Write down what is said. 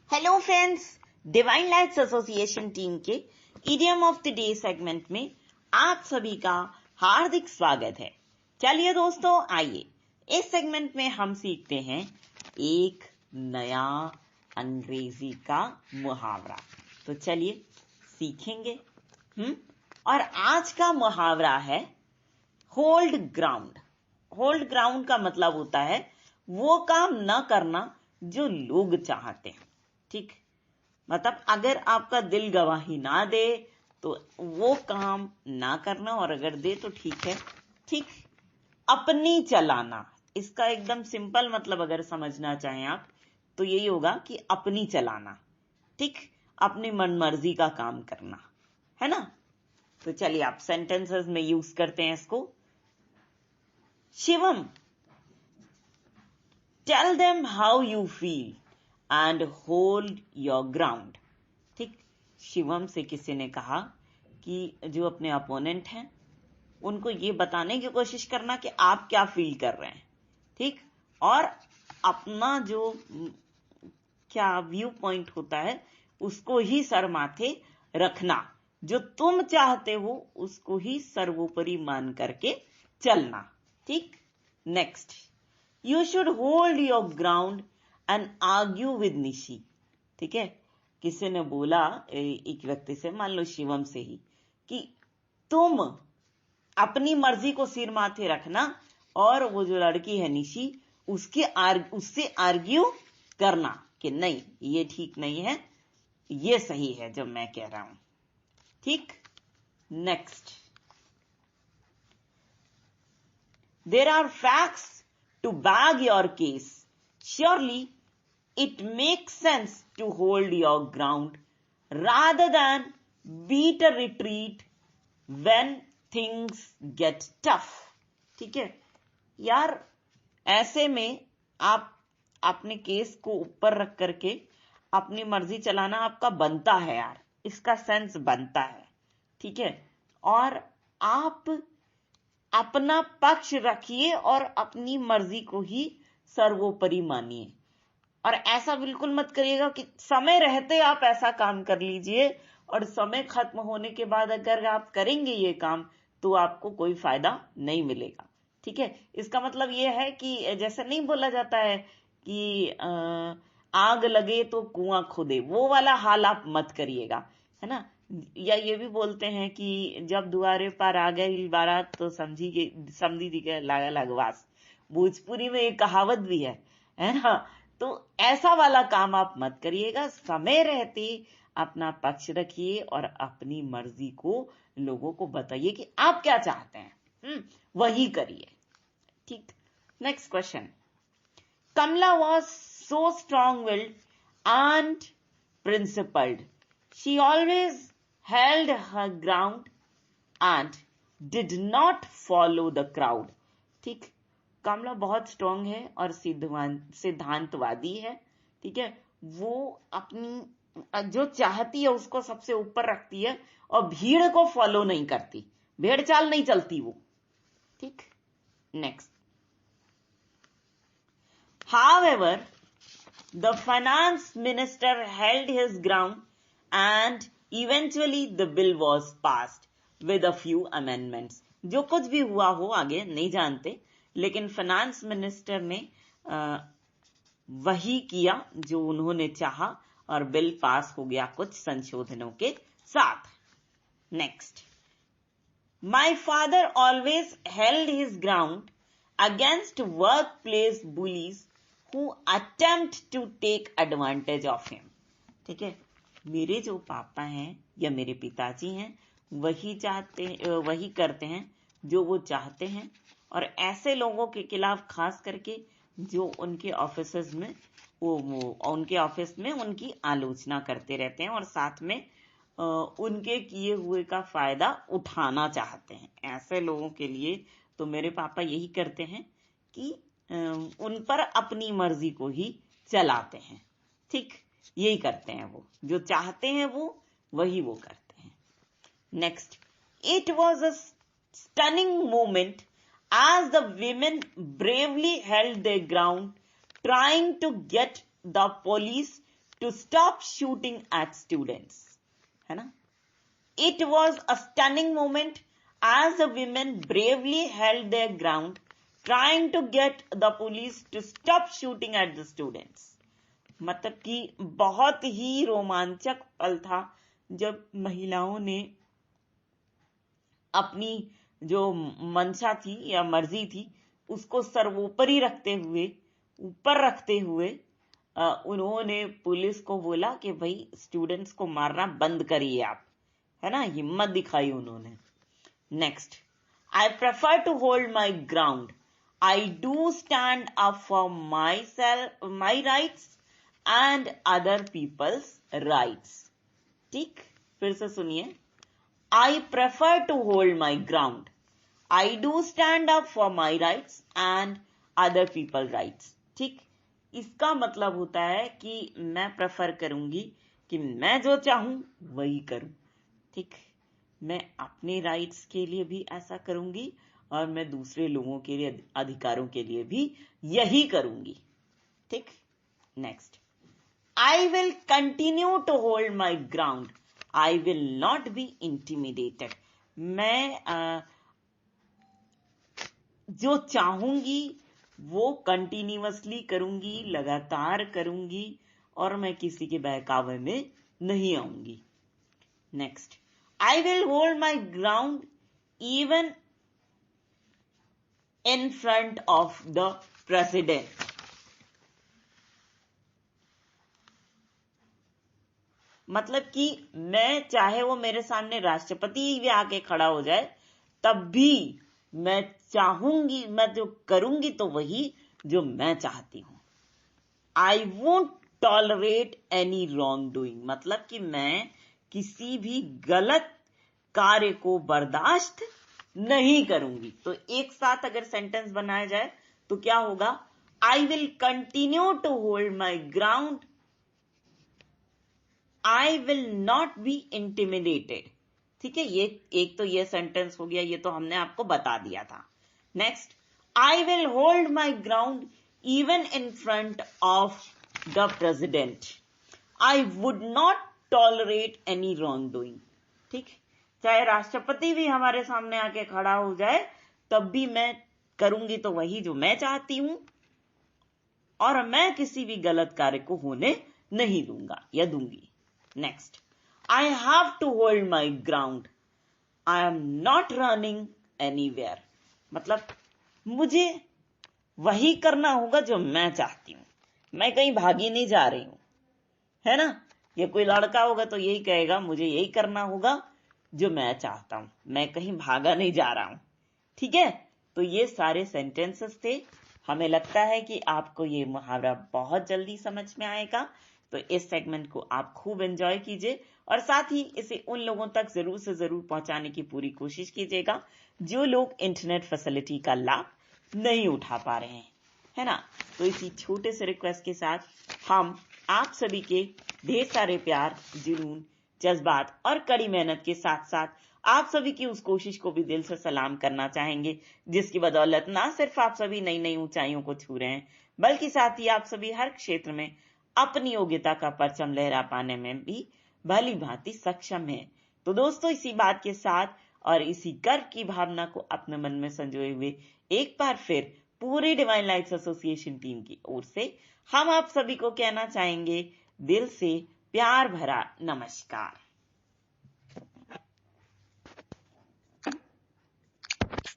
Hello friends, divine lights association team के idiom of the day segment में आप सभी का हार्दिक स्वागत है। चलिए दोस्तों, आइए इस सेगमेंट में हम सीखते हैं एक नया अंग्रेजी का मुहावरा। तो चलिए सीखेंगे। और आज का मुहावरा है होल्ड ग्राउंड। होल्ड ग्राउंड का मतलब होता है वो काम न करना जो लोग चाहते हैं। ठीक, मतलब अगर आपका दिल गवाही ना दे तो वो काम ना करना, और अगर दे तो ठीक है। ठीक, अपनी चलाना, इसका एकदम सिंपल मतलब अगर समझना चाहें आप तो यही होगा कि अपनी चलाना। ठीक, अपनी मनमर्जी का काम करना, है ना। तो चलिए आप सेंटेंसेस में यूज करते हैं इसको। Shivam, tell them how you feel and hold your ground. ठीक, शिवम से किसी ने कहा कि जो अपने अपोनेंट हैं उनको ये बताने की कोशिश करना कि आप क्या फील कर रहे हैं। ठीक, और अपना जो क्या व्यू पॉइंट होता है उसको ही सर माथे रखना, जो तुम चाहते हो उसको ही सर्वोपरि मान करके चलना। ठीक, next, you should hold your ground and argue with Nishi. ठीक है, किसी ने बोला एक व्यक्ति से, मान लो शिवम से ही, कि तुम अपनी मर्जी को सिर माथे रखना और वो जो लड़की है निशी उससे आर्ग्यू करना कि नहीं ये ठीक नहीं है, ये सही है जो मैं कह रहा हूं। ठीक, next, there are facts to back your case, surely it makes sense to hold your ground rather than beat a retreat when things get tough. ठीक है यार, ऐसे में आप अपने केस को ऊपर रख करके अपनी मर्जी चलाना आपका बनता है यार, इसका सेंस बनता है। ठीक है, और आप अपना पक्ष रखिए और अपनी मर्जी को ही सर्वोपरि मानिए। और ऐसा बिल्कुल मत करिएगा कि समय रहते आप ऐसा काम कर लीजिए और समय खत्म होने के बाद अगर आप करेंगे ये काम तो आपको कोई फायदा नहीं मिलेगा। ठीक है, इसका मतलब ये है कि जैसे नहीं बोला जाता है कि आग लगे तो कुआं खोदे, वो वाला हाल आप मत करिएगा, है ना। या ये भी बोलते हैं कि जब दुआरे पर आ गई बारात तो समझी जी के लागा लगवास। भोजपुरी में एक कहावत भी है ना। तो ऐसा वाला काम आप मत करिएगा, समय रहते अपना पक्ष रखिए और अपनी मर्जी को लोगों को बताइए कि आप क्या चाहते हैं, वही करिए। ठीक, next question, Kamala was so strong willed and principled, she always held her ground and did not follow the crowd. ठीक, कमला बहुत स्ट्रांग है और सिद्धांतवादी है। ठीक है, वो अपनी जो चाहती है उसको सबसे ऊपर रखती है और भीड़ को फॉलो नहीं करती, भेड़ चाल नहीं चलती वो। ठीक, next, however the finance minister held his ground and eventually the bill was passed with a few amendments. जो कुछ भी हुआ हो आगे नहीं जानते, लेकिन फाइनेंस मिनिस्टर ने वही किया जो उन्होंने चाहा और बिल पास हो गया कुछ संशोधनों के साथ। Next, my father always held his ground against workplace bullies who attempt to take advantage of him. ठीक है, मेरे जो पापा हैं या मेरे पिताजी हैं वही करते हैं जो वो चाहते हैं, और ऐसे लोगों के खिलाफ खास करके जो उनके ऑफिस में उनके ऑफिस में उनकी आलोचना करते रहते हैं और साथ में उनके किए हुए का फायदा उठाना चाहते हैं। ऐसे लोगों के लिए तो मेरे पापा यही करते हैं कि उन पर अपनी मर्जी को ही चलाते हैं। ठीक, यही करते हैं, वो जो चाहते हैं वही वो करते हैं। Next, it was a stunning moment as the women bravely held their ground, trying to get the police to stop shooting at students. है ना? It was a stunning moment as the women bravely held their ground, trying to get the police to stop shooting at the students. मतलब कि बहुत ही रोमांचक पल था जब महिलाओं ने अपनी जो मंशा थी या मर्जी थी उसको सर्वोपरि रखते हुए, ऊपर रखते हुए उन्होंने पुलिस को बोला कि भाई स्टूडेंट्स को मारना बंद करिए आप, है ना? हिम्मत दिखाई उन्होंने. Next, I prefer to hold my ground. I do stand up for myself, my rights and other people's rights. ठीक, फिर से सुनिए. I prefer to hold my ground. I do stand up for my rights and other people's rights. ठीक, इसका मतलब होता है कि मैं प्रेफर करूंगी कि मैं जो चाहूं वही करूं. ठीक, मैं अपने राइट्स के लिए भी ऐसा करूंगी और मैं दूसरे लोगों के लिए अधिकारों के लिए भी यही करूंगी. ठीक, next. I will continue to hold my ground. I will not be intimidated. मैं जो चाहूंगी वो कंटिन्यूअसली करूंगी, लगातार करूंगी और मैं किसी के बहकावे में नहीं आऊंगी. Next, I will hold my ground even in front of the president. मतलब कि मैं चाहे वो मेरे सामने राष्ट्रपति भी आके खड़ा हो जाए तब भी मैं चाहूंगी, मैं जो करूंगी तो वही जो मैं चाहती हूं. I won't tolerate any wrong doing. मतलब कि मैं किसी भी गलत कार्य को बर्दाश्त नहीं करूंगी. तो एक साथ अगर सेंटेंस बनाया जाए तो क्या होगा? I will continue to hold my ground. I will not be intimidated. ठीक है, ये एक तो ये सेंटेंस हो गया, ये तो हमने आपको बता दिया था. Next, I will hold my ground even in front of the president. I would not tolerate any wrongdoing. ठीक, चाहे राष्ट्रपति भी हमारे सामने आके खड़ा हो जाए तब भी मैं करूंगी तो वही जो मैं चाहती हूं और मैं किसी भी गलत कार्य को होने नहीं दूंगा या दूंगी. Next, I have to hold my ground. I am not running anywhere. मतलब मुझे वही करना होगा जो मैं चाहती हूं. मैं कहीं भागी नहीं जा रही हूं, है ना? ये कोई लड़का होगा तो यही कहेगा मुझे यही करना होगा जो मैं चाहता हूं, मैं कहीं भागा नहीं जा रहा हूं. ठीक है, तो ये सारे सेंटेंसेस थे. हमें लगता है कि आपको ये मुहावरा बहुत जल्दी समझ में आएगा. तो इस सेगमेंट को आप खूब एंजॉय कीजिए और साथ ही इसे उन लोगों तक जरूर से जरूर पहुंचाने की पूरी कोशिश कीजिएगा जो लोग इंटरनेट फैसिलिटी का लाभ नहीं उठा पा रहे हैं, है ना? तो इसी छोटे से रिक्वेस्ट के साथ हम आप सभी के ढेर सारे प्यार, जुनून, जज्बात और कड़ी मेहनत के साथ साथ आप सभी की उस कोशिश को भी दिल से सलाम करना चाहेंगे जिसकी बदौलत ना सिर्फ आप सभी नई नई ऊंचाइयों को छू रहे हैं बल्कि साथ ही आप सभी हर क्षेत्र में अपनी योग्यता का परचम लहरा पाने में भी भली भांति सक्षम है. तो दोस्तों, इसी बात के साथ और इसी गर्व की भावना को अपने मन में संजोए हुए एक बार फिर पूरी डिवाइन लाइट्स एसोसिएशन टीम की ओर से हम आप सभी को कहना चाहेंगे दिल से प्यार भरा नमस्कार.